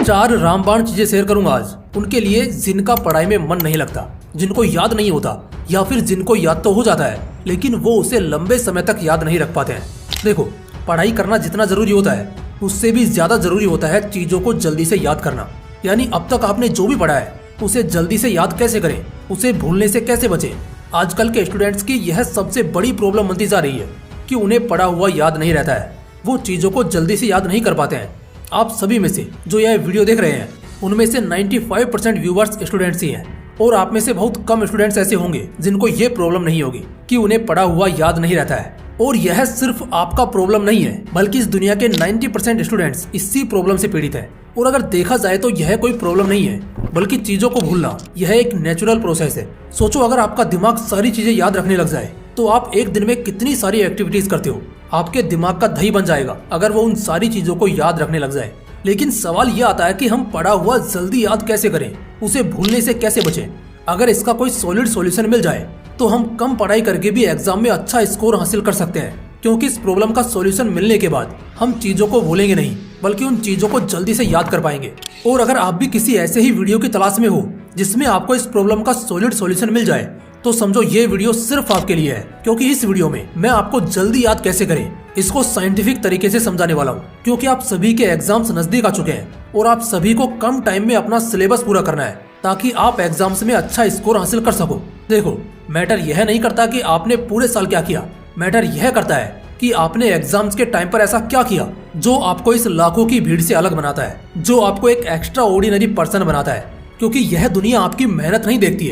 चार रामबाण चीजें शेयर करूंगा आज उनके लिए जिनका पढ़ाई में मन नहीं लगता, जिनको याद नहीं होता या फिर जिनको याद तो हो जाता है लेकिन वो उसे लंबे समय तक याद नहीं रख पाते हैं। देखो, पढ़ाई करना जितना जरूरी होता है उससे भी ज्यादा जरूरी होता है चीजों को जल्दी से याद करना। यानी अब तक आपने जो भी पढ़ा है उसे जल्दी से याद कैसे करें, उसे भूलने से कैसे बचें। आजकल के स्टूडेंट्स की यह सबसे बड़ी प्रॉब्लम बनती जा रही है कि उन्हें पढ़ा हुआ याद नहीं रहता है, वो चीजों को जल्दी से याद नहीं कर पाते हैं। आप सभी में से जो यह वीडियो देख रहे हैं उनमें से 95% व्यूवर्स स्टूडेंट्स ही हैं और आप में से बहुत कम स्टूडेंट्स ऐसे होंगे जिनको ये प्रॉब्लम नहीं होगी कि उन्हें पढ़ा हुआ याद नहीं रहता है। और यह सिर्फ आपका प्रॉब्लम नहीं है बल्कि इस दुनिया के 90% स्टूडेंट्स इसी प्रॉब्लम से पीड़ित हैं। और अगर देखा जाए तो यह कोई प्रॉब्लम नहीं है बल्कि चीजों को भूलना यह एक नेचुरल प्रोसेस है। सोचो, अगर आपका दिमाग सारी चीजें याद रखने लग जाए तो आप एक दिन में कितनी सारी एक्टिविटीज करते हो। आपके दिमाग का दही बन जाएगा अगर वो उन सारी चीजों को याद रखने लग जाए। लेकिन सवाल ये आता है कि हम पढ़ा हुआ जल्दी याद कैसे करें, उसे भूलने से कैसे बचें। अगर इसका कोई सॉलिड सॉल्यूशन मिल जाए तो हम कम पढ़ाई करके भी एग्जाम में अच्छा स्कोर हासिल कर सकते हैं, क्योंकि इस प्रॉब्लम का सॉल्यूशन मिलने के बाद हम चीजों को भूलेंगे नहीं बल्कि उन चीजों को जल्दी से याद कर पाएंगे। और अगर आप भी किसी ऐसे ही वीडियो की तलाश में हो जिसमें आपको इस प्रॉब्लम का सॉलिड सॉल्यूशन मिल जाए तो समझो ये वीडियो सिर्फ आपके लिए है, क्योंकि इस वीडियो में मैं आपको जल्दी याद कैसे करें इसको साइंटिफिक तरीके से समझाने वाला हूँ। क्योंकि आप सभी के एग्जाम्स नजदीक आ चुके हैं और आप सभी को कम टाइम में अपना सिलेबस पूरा करना है ताकि आप एग्जाम्स में अच्छा स्कोर हासिल कर सको। देखो, मैटर यह नहीं करता कि आपने पूरे साल क्या किया, मैटर यह करता है कि आपने एग्जाम्स के टाइम पर ऐसा क्या किया जो आपको इस लाखों की भीड़ से अलग बनाता है, जो आपको एक एक्स्ट्रा ऑर्डिनरी पर्सन बनाता है। क्योंकि यह दुनिया आपकी मेहनत नहीं देखती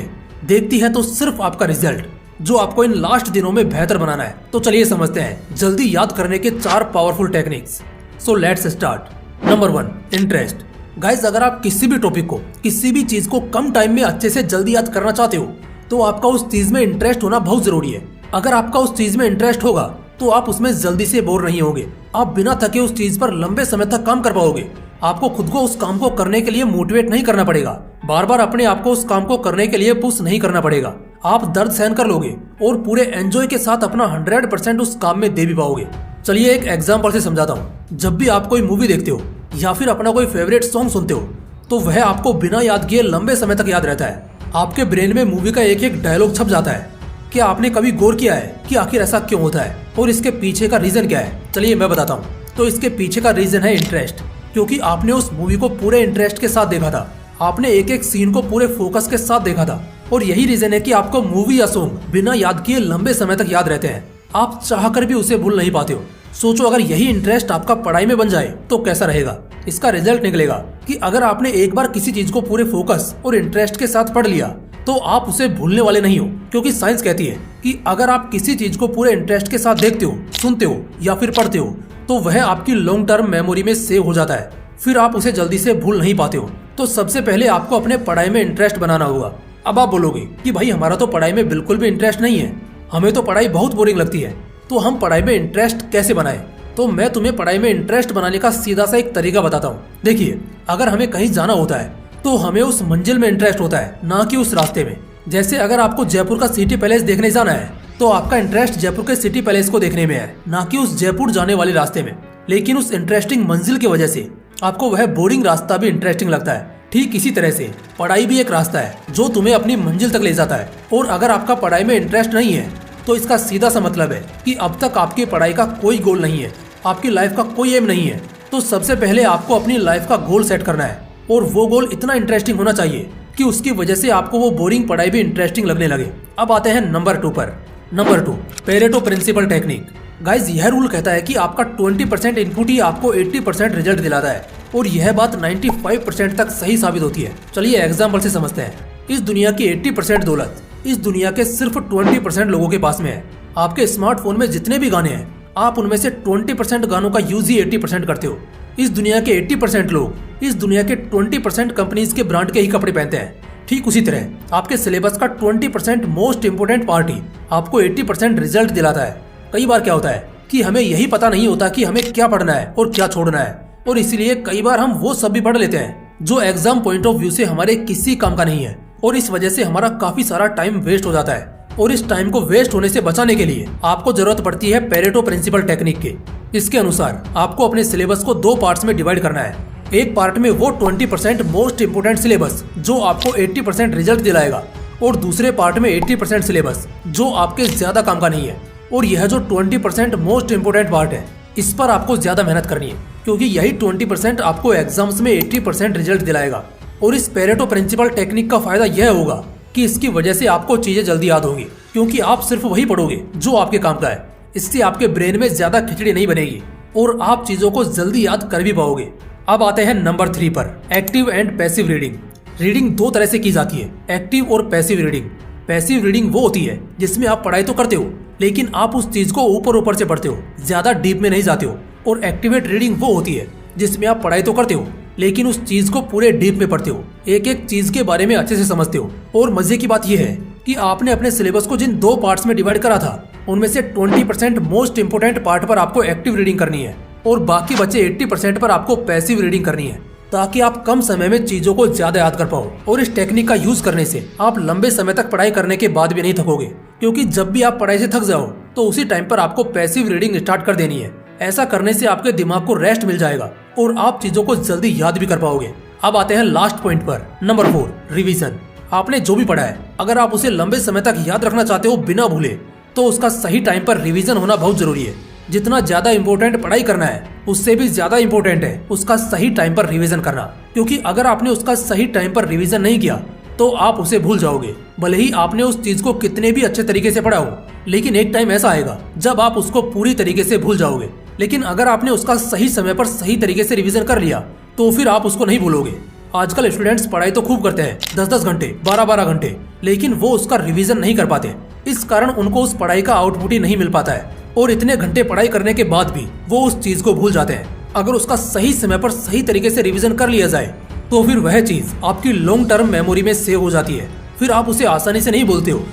है तो सिर्फ आपका रिजल्ट, जो आपको इन लास्ट दिनों में बेहतर बनाना है। तो चलिए समझते हैं जल्दी याद करने के 4 powerful techniques. So let's start. Number 1, interest. Guys, अगर आप किसी भी टॉपिक को, किसी भी चीज को कम टाइम में अच्छे से जल्दी याद करना चाहते हो तो आपका उस चीज में इंटरेस्ट होना बहुत जरूरी है। अगर आपका उस चीज में इंटरेस्ट होगा तो आप उसमें जल्दी से बोर नहीं होगे, आप बिना थके उस चीज पर लंबे समय तक काम कर पाओगे। आपको खुद को उस काम को करने के लिए मोटिवेट नहीं करना पड़ेगा, बार बार अपने आप को उस काम को करने के लिए पुश नहीं करना पड़ेगा। आप दर्द सहन कर लोगे और पूरे एंजॉय के साथ अपना 100% उस काम में दे भी पाओगे। चलिए एक एग्जांपल से समझाता हूँ। जब भी आप कोई मूवी देखते हो या फिर अपना कोई फेवरेट सॉन्ग सुनते हो तो वह आपको बिना याद किए लंबे समय तक याद रहता है। आपके ब्रेन में मूवी का एक एक डायलॉग छप जाता है। क्या आपने कभी गौर किया है कि आखिर ऐसा क्यों होता है और इसके पीछे का रीजन क्या है? चलिए मैं बताता हूँ। तो इसके पीछे का रीजन है इंटरेस्ट, क्योंकि आपने उस मूवी को पूरे इंटरेस्ट के साथ देखा था, आपने एक एक सीन को पूरे फोकस के साथ देखा था। और यही रीजन है कि आपको मूवी या सॉन्ग बिना याद किए लंबे समय तक याद रहते हैं, आप चाहकर भी उसे भूल नहीं पाते हो। सोचो, अगर यही इंटरेस्ट आपका पढ़ाई में बन जाए तो कैसा रहेगा। इसका रिजल्ट निकलेगा कि अगर आपने एक बार किसी चीज को पूरे फोकस और इंटरेस्ट के साथ पढ़ लिया तो आप उसे भूलने वाले नहीं हो। क्योंकि साइंस कहती है कि अगर आप किसी चीज को पूरे इंटरेस्ट के साथ देखते हो, सुनते हो या फिर पढ़ते हो तो वह आपकी लॉन्ग टर्म मेमोरी में सेव हो जाता है, फिर आप उसे जल्दी से भूल नहीं पाते हो। तो सबसे पहले आपको अपने पढ़ाई में इंटरेस्ट बनाना होगा। अब आप बोलोगे कि भाई हमारा तो पढ़ाई में बिल्कुल भी इंटरेस्ट नहीं है, हमें तो पढ़ाई बहुत बोरिंग लगती है, तो हम पढ़ाई में इंटरेस्ट कैसे बनाएं? तो मैं तुम्हें पढ़ाई में इंटरेस्ट बनाने का सीधा सा एक तरीका बताता हूँ। देखिए, अगर हमें कहीं जाना होता है तो हमें उस मंजिल में इंटरेस्ट होता है, ना कि उस रास्ते में। जैसे अगर आपको जयपुर का सिटी पैलेस देखने जाना है तो आपका इंटरेस्ट जयपुर के सिटी पैलेस को देखने में है, ना कि उस जयपुर जाने वाले रास्ते में। लेकिन उस इंटरेस्टिंग मंजिल की वजह से आपको वह बोरिंग रास्ता भी इंटरेस्टिंग लगता है। ठीक इसी तरह से पढ़ाई भी एक रास्ता है जो तुम्हें अपनी मंजिल तक ले जाता है। और अगर आपका पढ़ाई में इंटरेस्ट नहीं है तो इसका सीधा सा मतलब है कि अब तक आपकी पढ़ाई का कोई गोल नहीं है, आपकी लाइफ का कोई एम नहीं है। तो सबसे पहले आपको अपनी लाइफ का गोल सेट करना है और वो गोल इतना इंटरेस्टिंग होना चाहिए कि उसकी वजह से आपको वो बोरिंग पढ़ाई भी इंटरेस्टिंग लगने लगे। अब आते हैं नंबर 2 पर। Number 2, Pareto principle technique. Guys, यह रूल कहता है कि आपका 20% इनपुट ही आपको 80% रिजल्ट दिलाता है और यह बात 95% तक सही साबित होती है। चलिए एग्जाम्पल से समझते हैं। इस दुनिया की 80% दौलत इस दुनिया के सिर्फ 20% लोगों के पास में है। आपके स्मार्टफोन में जितने भी गाने हैं आप उनमें से 20% गानों का यूज ही 80% करते हो। इस दुनिया के 80% लोग इस दुनिया के 20% कंपनीज के ब्रांड के ही कपड़े पहनते हैं। ठीक उसी तरह आपके सिलेबस का 20% मोस्ट इम्पोर्टेंट पार्ट ही आपको 80% रिजल्ट दिलाता है। कई बार क्या होता है कि हमें यही पता नहीं होता कि हमें क्या पढ़ना है और क्या छोड़ना है, और इसीलिए कई बार हम वो सब भी पढ़ लेते हैं जो एग्जाम पॉइंट ऑफ व्यू से हमारे किसी काम का नहीं है, और इस वजह से हमारा काफी सारा टाइम वेस्ट हो जाता है। और इस टाइम को वेस्ट होने से बचाने के लिए आपको जरूरत पड़ती है पेरेटो प्रिंसिपल टेक्निक की। इसके अनुसार आपको अपने सिलेबस को 2 पार्ट्स में डिवाइड करना है। एक पार्ट में वो 20% मोस्ट इम्पोर्टेंट सिलेबस जो आपको 80% रिजल्ट दिलाएगा, और दूसरे पार्ट में 80% सिलेबस जो आपके ज्यादा काम का नहीं है। और यह जो 20% मोस्ट इम्पोर्टेंट पार्ट है, इस पर आपको ज्यादा मेहनत करनी है, क्योंकि यही 20% आपको एग्जाम्स में 80% रिजल्ट दिलाएगा। और इस पेरेटो प्रिंसिपल टेक्निक का फायदा यह होगा कि इसकी वजह से आपको चीजें जल्दी याद होगी, क्योंकि आप सिर्फ वही पढ़ोगे जो आपके काम का है। इससे आपके ब्रेन में ज्यादा खिचड़ी नहीं बनेगी और आप चीजों को जल्दी याद कर भी पाओगे। अब आते हैं नंबर 3 पर, active and passive reading. Reading दो तरह से की जाती है, एक्टिव और पैसिव रीडिंग। पैसिव रीडिंग वो होती है जिसमें आप पढ़ाई तो करते हो, लेकिन आप उस चीज को ऊपर ऊपर से पढ़ते हो, ज्यादा डीप में नहीं जाते हो। और एक्टिवेट रीडिंग वो होती है जिसमें आप पढ़ाई तो करते हो, लेकिन उस चीज को पूरे डीप में पढ़ते हो, एक एक चीज के बारे में अच्छे से समझते हो। और मजे की बात यह है कि आपने अपने सिलेबस को जिन 2 पार्ट्स में डिवाइड करा था, उनमें से 20% मोस्ट इंपोर्टेंट पार्ट पर आपको एक्टिव रीडिंग करनी है और बाकी बचे 80% पर आपको पैसिव रीडिंग करनी है, ताकि आप कम समय में चीजों को ज्यादा याद कर पाओ। और इस टेक्निक का यूज करने से आप लंबे समय तक पढ़ाई करने के बाद भी नहीं थकोगे, क्योंकि जब भी आप पढ़ाई से थक जाओ तो उसी टाइम पर आपको पैसिव रीडिंग स्टार्ट कर देनी है। ऐसा करने से आपके दिमाग को रेस्ट मिल जाएगा और आप चीजों को जल्दी याद भी कर पाओगे। अब आते हैं लास्ट पॉइंट पर, नंबर 4, रिवीजन। आपने जो भी पढ़ा है, अगर आप उसे लंबे समय तक याद रखना चाहते हो बिना भूले, तो उसका सही टाइम पर रिवीजन होना बहुत जरूरी है। जितना ज्यादा इंपॉर्टेंट पढ़ाई करना है, उससे भी ज्यादा इंपॉर्टेंट है उसका सही टाइम पर रिवीजन करना, क्योंकि अगर आपने उसका सही टाइम पर रिवीजन नहीं किया तो आप उसे भूल जाओगे। भले ही आपने उस चीज को कितने भी अच्छे तरीके से पढ़ा हो, लेकिन एक टाइम ऐसा आएगा जब आप उसको पूरी तरीके से भूल जाओगे। लेकिन अगर आपने उसका सही समय पर सही तरीके से रिवीजन कर लिया तो फिर आप उसको नहीं भूलोगे। आजकल स्टूडेंट्स पढ़ाई तो खूब करते हैं, 10-10 घंटे, 12-12 घंटे, लेकिन वो उसका रिवीजन नहीं कर पाते। इस कारण उनको उस पढ़ाई का आउटपुट ही नहीं मिल पाता है और इतने घंटे पढ़ाई करने के बाद भी वो उस चीज को भूल जाते हैं। अगर उसका सही समय पर सही तरीके से रिवीजन कर लिया जाए तो फिर वह चीज आपकी लॉन्ग टर्म मेमोरी में सेव हो जाती है, फिर आप उसे आसानी से नहीं भूलते हो।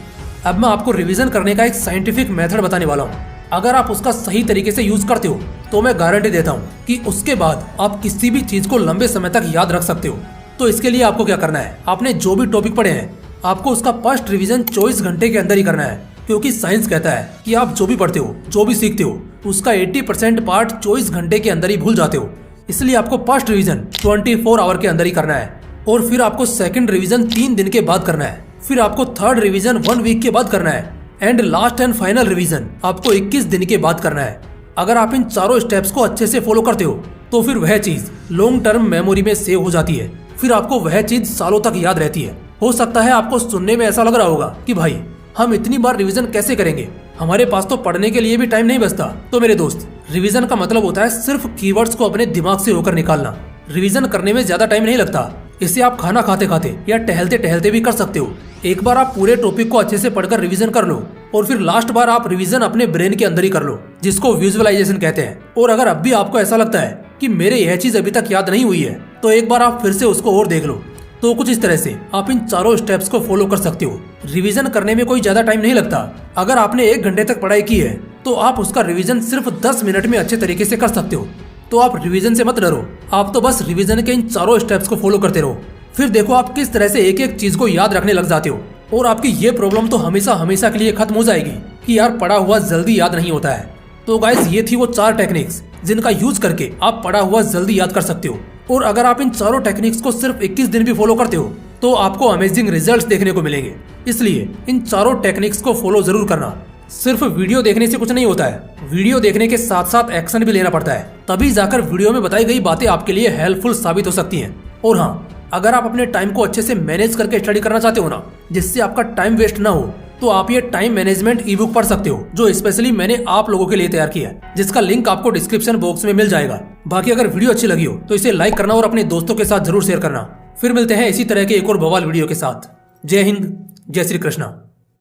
अब मैं आपको रिवीजन करने का एक साइंटिफिक मेथड बताने वाला हूँ। अगर आप उसका सही तरीके से यूज करते हो तो मैं गारंटी देता हूँ कि उसके बाद आप किसी भी चीज को लंबे समय तक याद रख सकते हो। तो इसके लिए आपको क्या करना है, आपने जो भी टॉपिक पढ़े हैं आपको उसका फर्स्ट रिवीजन 24 घंटे के अंदर ही करना है, क्योंकि साइंस कहता है कि आप जो भी पढ़ते हो, जो भी सीखते हो, उसका 80% पार्ट 24 घंटे के अंदर ही भूल जाते हो। इसलिए आपको फर्स्ट रिवीजन 24 आवर के अंदर ही करना है, और फिर आपको सेकंड रिवीजन 3 दिन के बाद करना है, फिर आपको थर्ड रिवीजन 1 वीक के बाद करना है, and last and final revision आपको 21 दिन के बाद करना है। अगर आप इन चारों स्टेप्स को अच्छे से फॉलो करते हो तो फिर वह चीज लॉन्ग टर्म मेमोरी में सेव हो जाती है, फिर आपको वह चीज सालों तक याद रहती है। हो सकता है आपको सुनने में ऐसा लग रहा होगा कि भाई हम इतनी बार रिवीजन कैसे करेंगे, हमारे पास तो पढ़ने के लिए भी टाइम नहीं बचता। तो मेरे दोस्त, रिवीजन का मतलब होता है सिर्फ कीवर्ड्स को अपने दिमाग से होकर निकालना। रिवीजन करने में ज्यादा टाइम नहीं लगता, इसे आप खाना खाते खाते या टहलते टहलते भी कर सकते हो। एक बार आप पूरे टॉपिक को अच्छे से पढ़कर रिवीजन कर लो और फिर लास्ट बार आप रिवीजन अपने ब्रेन के अंदर ही कर लो, जिसको विजुअलाइजेशन कहते हैं। और अगर अब भी आपको ऐसा लगता है कि मेरे यह चीज अभी तक याद नहीं हुई है, तो एक बार आप फिर से उसको और देख लो। तो कुछ इस तरह से आप इन चारों स्टेप्स को फॉलो कर सकते हो। रिवीजन करने में कोई ज्यादा टाइम नहीं लगता। अगर आपने 1 घंटे तक पढ़ाई की है तो आप उसका रिवीजन सिर्फ 10 मिनट में अच्छे तरीके से कर सकते हो। तो आप रिवीजन से मत डरो, आप तो बस रिवीजन के इन चारों स्टेप्स को फॉलो करते रहो। फिर देखो आप किस तरह से एक एक चीज को याद रखने लग जाते हो, और आपकी ये प्रॉब्लम तो हमेशा हमेशा के लिए खत्म हो जाएगी कि यार पढ़ा हुआ जल्दी याद नहीं होता है। तो गाइस, ये थी वो 4 टेक्निक्स जिनका यूज करके आप पढ़ा हुआ जल्दी याद कर सकते हो। और अगर आप इन चारों टेक्निक्स को सिर्फ 21 दिन भी फॉलो करते हो तो आपको अमेजिंग रिजल्ट्स देखने को मिलेंगे। इसलिए इन चारों टेक्निक्स को फॉलो जरूर करना। सिर्फ वीडियो देखने से कुछ नहीं होता है, वीडियो देखने के साथ साथ एक्शन भी लेना पड़ता है, तभी जाकर वीडियो में बताई गई बातें आपके लिए हेल्पफुल साबित हो सकती हैं। और हाँ, अगर आप अपने टाइम को अच्छे से मैनेज करके स्टडी करना चाहते हो ना, जिससे आपका टाइम वेस्ट ना हो, तो आप ये टाइम मैनेजमेंट ई बुक पढ़ सकते हो, जो स्पेशली मैंने आप लोगों के लिए तैयार किया है, जिसका लिंक आपको डिस्क्रिप्शन बॉक्स में मिल जाएगा। बाकी अगर वीडियो अच्छी लगी हो तो इसे लाइक करना और अपने दोस्तों के साथ जरूर शेयर करना। फिर मिलते हैं इसी तरह के एक और बवाल वीडियो के साथ। जय हिंद, जय श्री कृष्णा।